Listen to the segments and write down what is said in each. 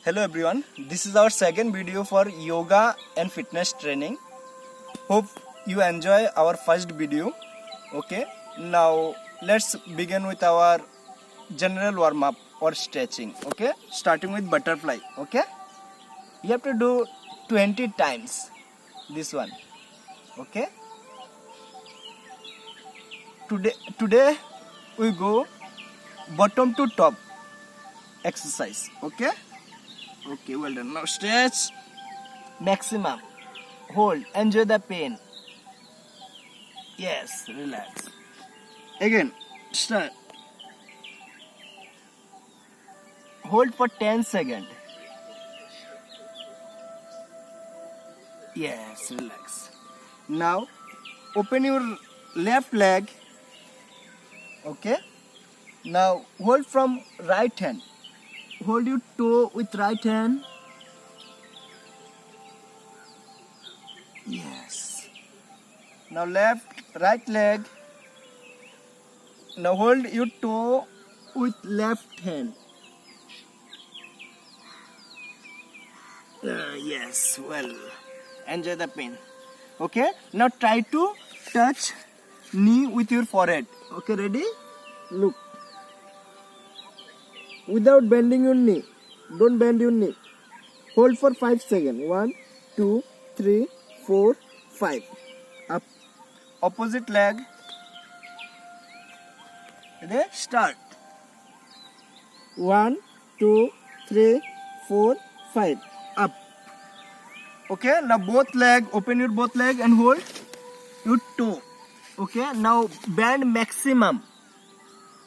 Hello everyone, this is our second video for yoga and fitness training. Hope you enjoy our first video. Okay, now let's begin with our general warm up or stretching. Okay, starting with butterfly. Okay, you have to do 20 times this one. Okay, today we go bottom to top exercise. Okay, well done. Now stretch maximum. Hold. Enjoy the pain. Yes, relax. Again, start. Hold for 10 seconds. Yes, relax. Now, open your left leg. Okay. Now, hold from right hand. Hold your toe with right hand. Yes. Now right leg. Now hold your toe with left hand. Yes, well. Enjoy the pain. Okay. Now try to touch knee with your forehead. Okay, ready? Look. Without bending your knee. Don't bend your knee. Hold for 5 seconds. 1, 2, 3, 4, 5. Up. Opposite leg. Ready? Start. 1, 2, 3, 4, 5. Up. Okay. Now both leg. Open your both leg and hold your toe. Okay. Now bend maximum.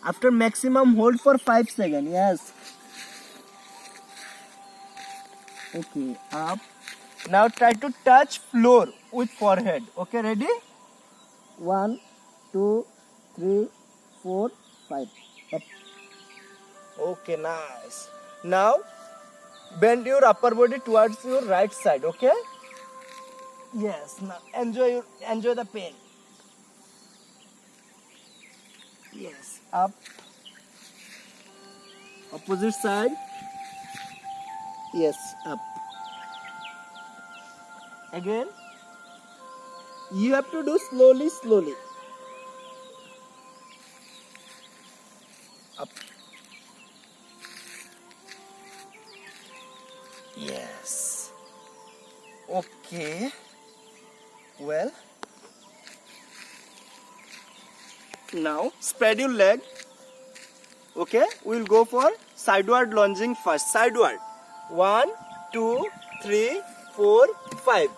After maximum, hold for 5 seconds. Yes. Okay. Up. Now try to touch floor with forehead. Okay, ready? 1, 2, 3, 4, 5. Up. Okay, nice. Now bend your upper body towards your right side. Okay? Yes. Now enjoy the pain. Yes. Up. Opposite side. Yes. Up. Again. You have to do slowly. Up. Yes. Okay. Well. Now spread your leg. Okay. We'll go for sideward lunging first. Sideward. 1, 2, 3, 4, 5.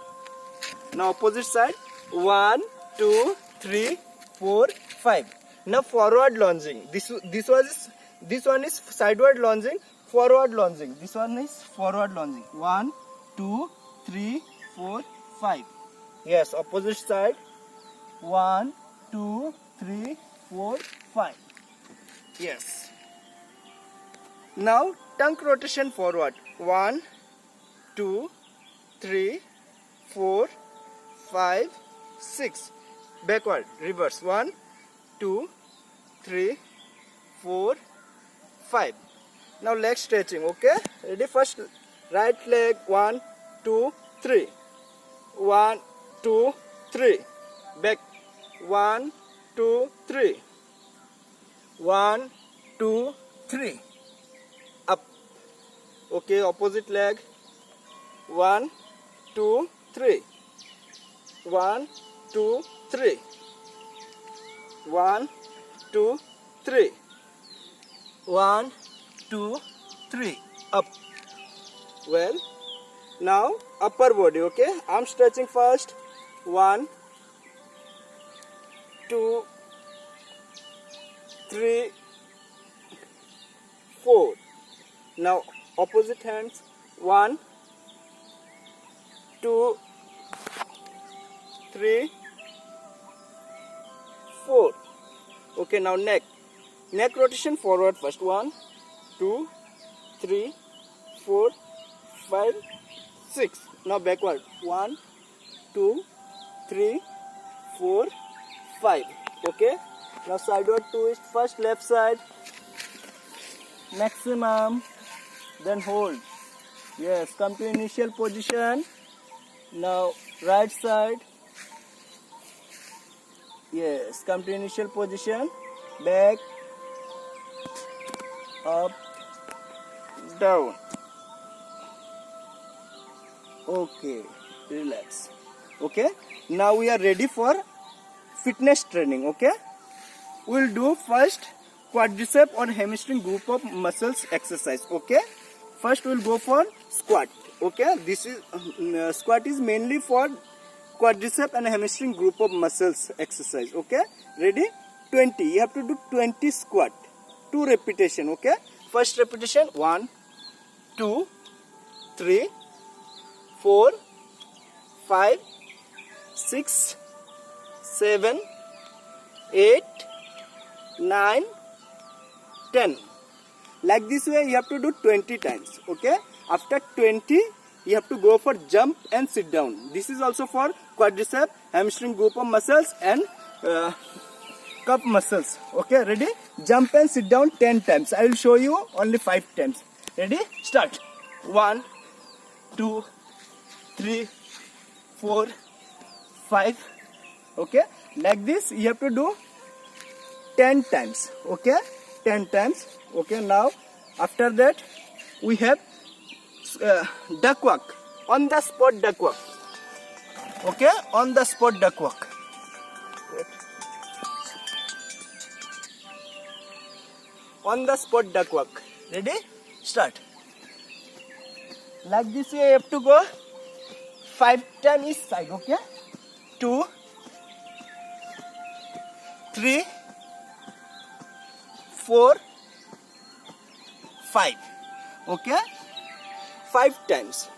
Now opposite side. 1, 2, 3, 4, 5. Now forward lunging. This one is sideward lunging, forward lunging. This one is forward lunging. 1, 2, 3, 4, 5. Yes, opposite side. 1, 2, 3, 4, 5. Yes. Now tongue rotation forward. 1, 2, 3, 4, 5, 6. Backward, reverse. 1, 2, 3, 4, 5. Now leg stretching. Okay, ready? First right leg. 1, 2, 3. 1, 2, 3. Back. 1, 2, 3. 1, 2, 3. Up. Okay, opposite leg. 1, 2, 3. 1, 2, 3. 1, 2, 3. 1, 2, 3. Up. Well, now upper body. Okay, arm stretching first. 1, 2, 3, 4. Now opposite hands. 1, 2, 3, 4. Okay, now neck rotation forward first. 1, 2, 3, 4, 5, 6. Now backward. 1, 2, 3, 4, 5. Okay, now sideward twist first. Left side maximum, then hold. Yes, come to initial position. Now right side. Yes, come to initial position. Back, up, down. Okay, relax. Okay, now we are ready for fitness training. Okay, we'll do first quadricep or hamstring group of muscles exercise. Okay, first we'll go for squat. Okay, this is squat is mainly for quadricep and hamstring group of muscles exercise. Okay, ready? 20. You have to do 20 squat, 2 repetition. Okay, first repetition 1, 2, 3, 4, 5, 6, 7, 8, 9, 10. Like this way you have to do 20 times. Okay, after 20 you have to go for jump and sit down. This is also for quadricep, hamstring group of muscles and cup muscles. Okay, ready? Jump and sit down 10 times. I will show you only 5 times. Ready? Start. 1, 2, 3, 4, 5. Okay, like this you have to do 10 times. Okay, 10 times. Okay, now after that we have duck walk, on the spot duck walk. Okay, on the spot duck walk. On the spot duck walk. Ready? Start. Like this way you have to go 5 times each side. Okay, 2, 3, 4, 5. Okay, 5 times.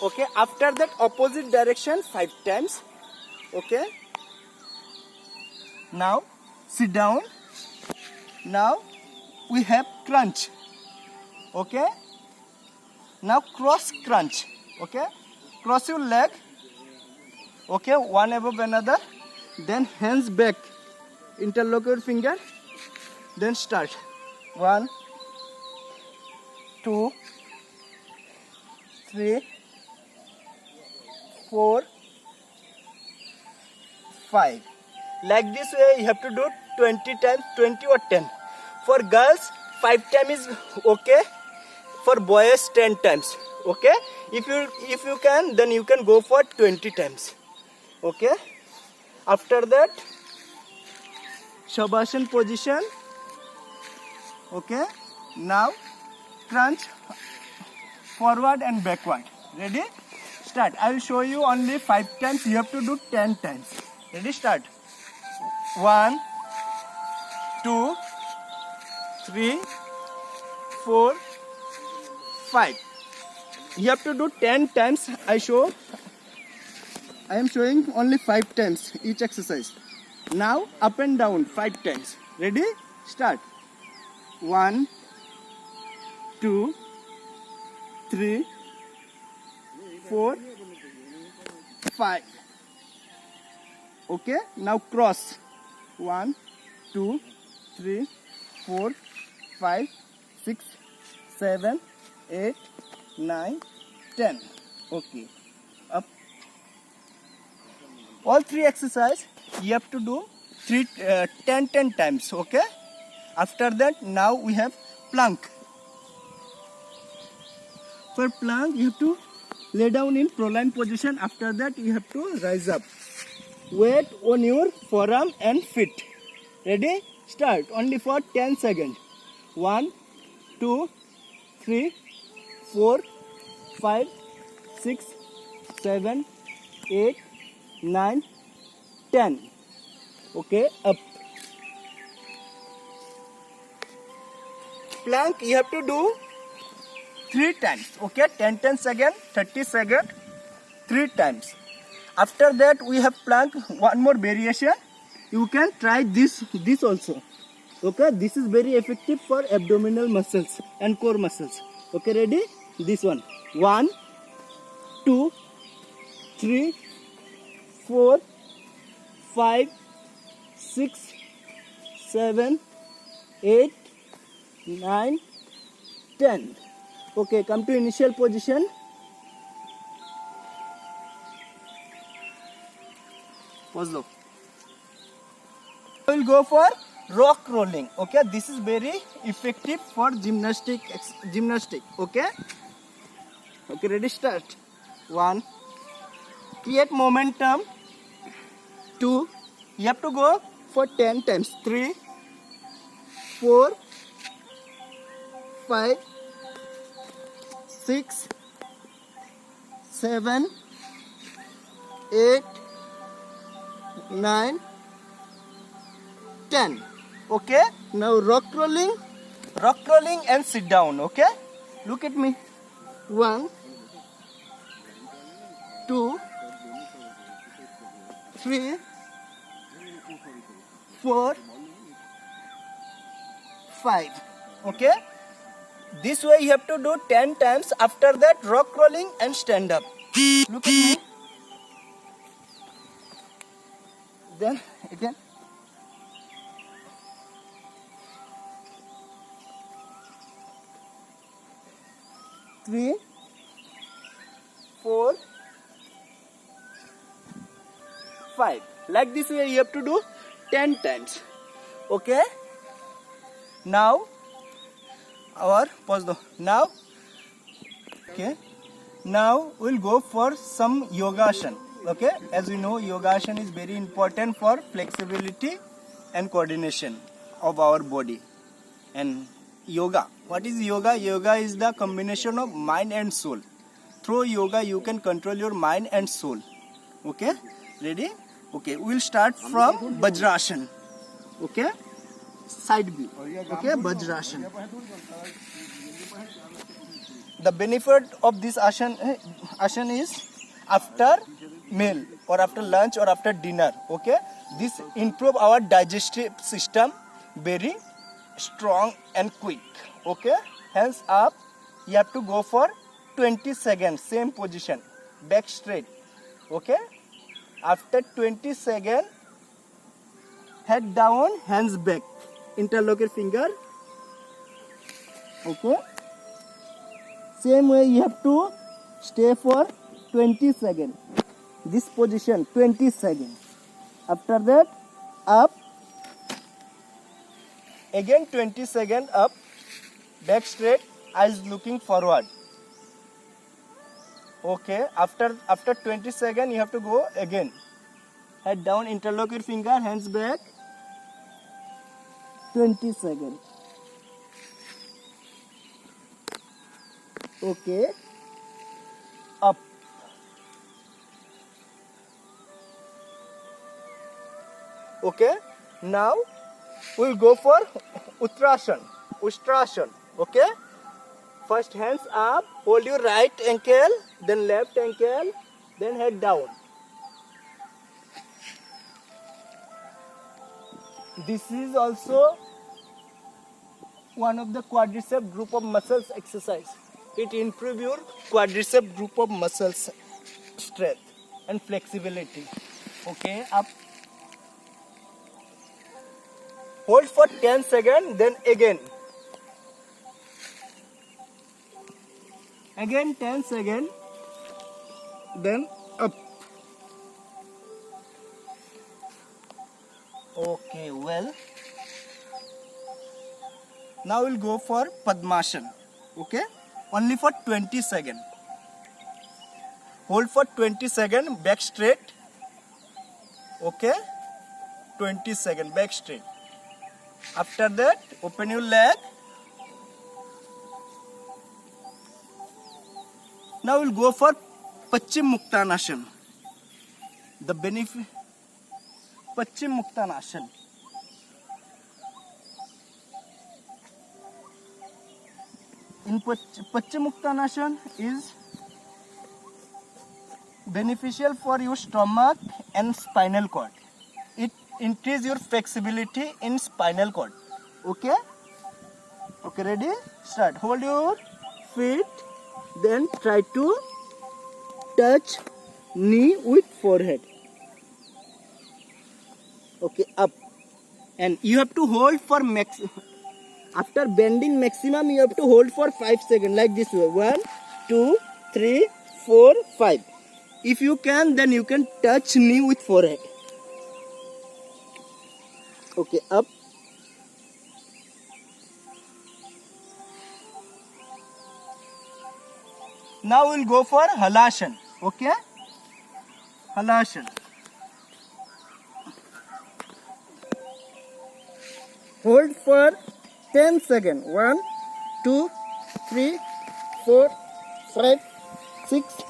Okay, after that opposite direction 5 times. Okay, now sit down. Now we have crunch. Okay, now cross crunch. Okay, cross your leg. Okay, one above another, then hands back, interlock your finger, then start. 1, 2, 3, 4, 5. Like this way you have to do 20 times, 20 or 10. For girls 5 times is okay. For boys 10 times. Okay, if you can, then you can go for 20 times. Okay, after that Shavasana position. Okay, now crunch forward and backward. Ready? Start. I will show you only 5 times. You have to do 10 times. Ready? Start. 1, 2, 3, 4, 5. You have to do 10 times. I am showing only 5 times each exercise. Now up and down 5 times. Ready? Start. 1, 2, 3, 4, 5. Okay, now cross. 1, 2, 3, 4, 5, 6, 7, 8, 9, 10. Okay, up. All 3 exercise you have to do 10 times. Okay, after that now we have plank. For plank you have to lay down in proline position. After that you have to rise up. Weight on your forearm and feet. Ready? Start. Only for 10 seconds. 1, 2, 3, 4, 5, 6, 7, 8, 9, 10. Okay, up. Plank you have to do 3 times. Okay, 10 seconds, 30 seconds, 3 times. After that we have plank, one more variation. You can try this also. Okay, this is very effective for abdominal muscles and core muscles. Okay, ready? This one. 1, 2, 3, 4, 5, 6, 7, 8, 9, 10. Okay, come to initial position. Pause low. We will go for rock rolling. Okay, this is very effective for gymnastic. Okay. Okay, ready, start. 1. Create momentum. 2. You have to go for 10 times. 3, 4, 5, 6, 7, 8, 9, 10. Okay, now rock rolling and sit down. Okay, look at me. 1, 2, 3, 4, 5. Okay, this way you have to do 10 times. After that, rock rolling and stand up. Look at me. Then again. Three, 4, 5. Like this way you have to do 10 times. Okay. Now pause though. Now okay. Now we'll go for some yoga asana. Okay. As we know, yoga asana is very important for flexibility and coordination of our body. And yoga. What is yoga? Yoga is the combination of mind and soul. Through yoga, you can control your mind and soul. Okay? Ready? Okay, we'll start from Vajrasana. Okay? Side view. Okay, Vajrasana. The benefit of this asana is after meal or after lunch or after dinner. Okay? This improve our digestive system very strong and quick. Okay, hands up. You have to go for 20 seconds, same position, back straight. Okay, after 20 seconds, head down, hands back, interlock your finger. Okay, same way you have to stay for 20 seconds, this position 20 seconds. After that, up, again 20 seconds, up, back straight, eyes looking forward. Okay, after 20 seconds you have to go again, head down, interlock your finger, hands back, 20 seconds. Okay, up. Okay, now we'll go for Ustrasana. Okay, first hands up, hold your right ankle, then left ankle, then head down. This is also one of the quadricep group of muscles exercise. It improves your quadricep group of muscles strength and flexibility. Okay, up. Hold for 10 seconds, then again. Again 10 seconds, then up. Okay, well. Now we'll go for Padmasana. Okay, only for 20 seconds. Hold for 20 seconds, back straight. Okay, 20 seconds, back straight. After that, open your leg. Now we'll go for Paschim Muktanasana. The benefit Paschim Muktanasana. In Paschim Muktanasana is beneficial for your stomach and spinal cord. It increases your flexibility in spinal cord. Okay? Okay, ready? Start. Hold your feet. Then try to touch knee with forehead. Okay, up. And you have to hold for After bending maximum, you have to hold for 5 seconds like this way. 1, 2, 3, 4, 5. If you can, then you can touch knee with forehead. Okay, up. Now we'll go for Halashan. Okay? Halashan. Hold for 10 seconds. 1, 2, 3, 4, 5, 6,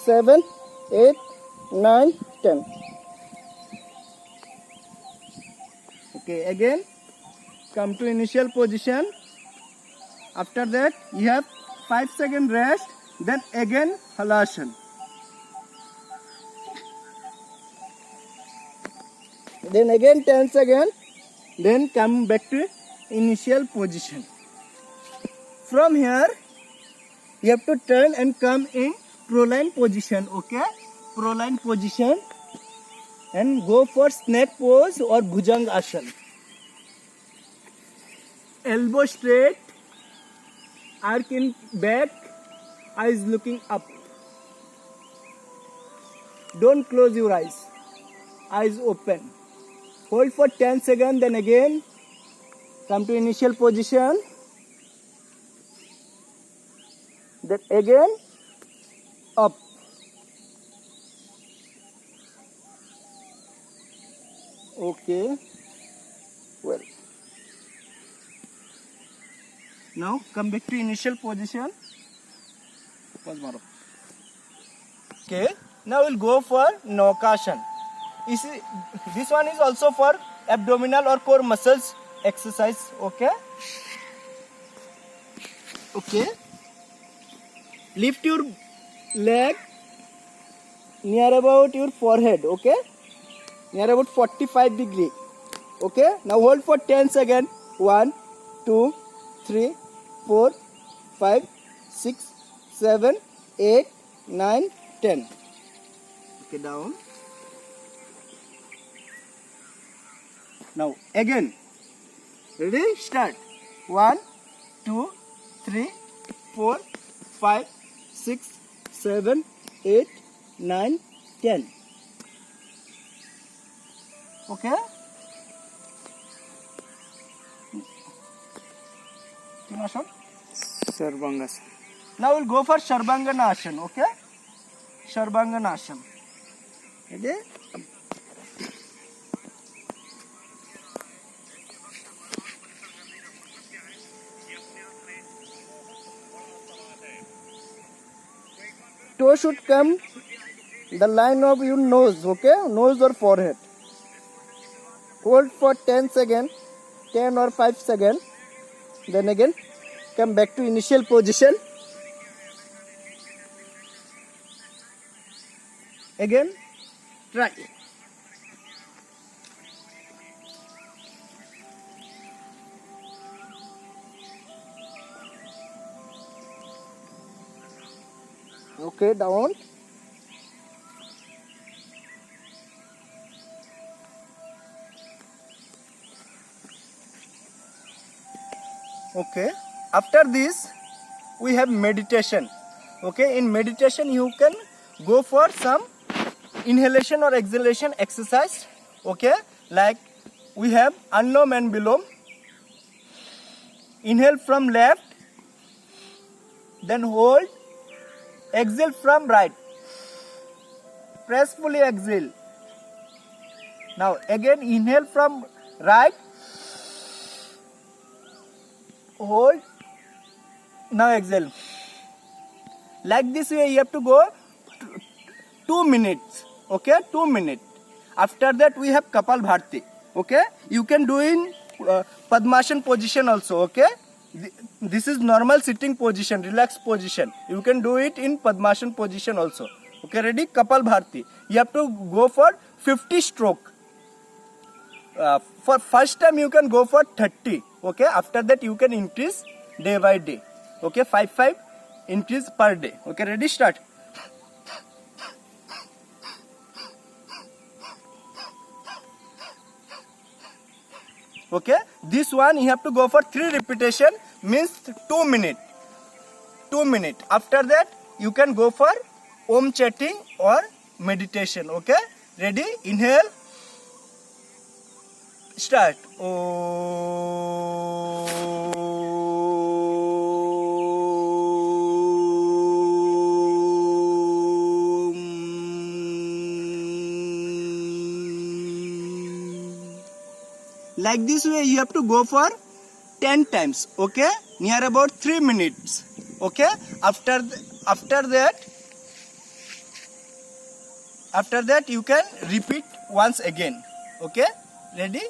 7, 8, 9, 10. Okay, again come to initial position. After that you have 5 second rest, then again Halashan. Then again 10 seconds, then come back to initial position. From here you have to turn and come in proline position. Okay, proline position, and go for snake pose or Bhujang Asana. Elbow straight, arc in back, eyes looking up. Don't close your eyes, eyes open. Hold for 10 seconds, then again come to initial position, then again up. Okay, well, now come back to initial position. Okay, now we'll go for Naukashan. This one is also for abdominal or core muscles exercise. Okay, okay, lift your leg near about your forehead. Okay, near about 45 degree. Okay, now hold for 10 seconds. 1, 2, 3, 4, 5, 6, 7, 8, 9, 10. Okay, down. Now again, ready? Start. 1, 2, 3, 4, 5, 6, 7, 8, 9, 10. Okay? Sarvangasana. Now we'll go for Sharbangana Asana. Okay? Sharbangana Asana. Ready? Toe should come the line of your nose. Okay? Nose or forehead. Hold for 10 seconds, 10 or 5 seconds. Then again come back to initial position. Again try. Okay, down. Okay, after this we have meditation. Okay, in meditation you can go for some inhalation or exhalation exercise. Okay, like we have Anulom and Vilom. Inhale from left, then hold, exhale from right, pressfully exhale. Now again inhale from right, hold, now exhale. Like this way you have to go 2 minutes. Okay, 2 minutes. After that we have Kapal Bharti. Okay, you can do in Padmasana position also. Okay, this is normal sitting position, relaxed position. You can do it in Padmasana position also. Okay, ready? Kapal Bharti. You have to go for 50 stroke. For first time you can go for 30. Okay, after that you can increase day by day. Okay, 5 increase per day. Okay, ready? Start. Okay, this one you have to go for 3 repetition, means 2 minutes. 2 minutes. After that you can go for Om chanting or meditation. Okay, ready? Inhale, start. Like this way you have to go for 10 times. Okay, near about 3 minutes. Okay, after that you can repeat once again. Okay, ready?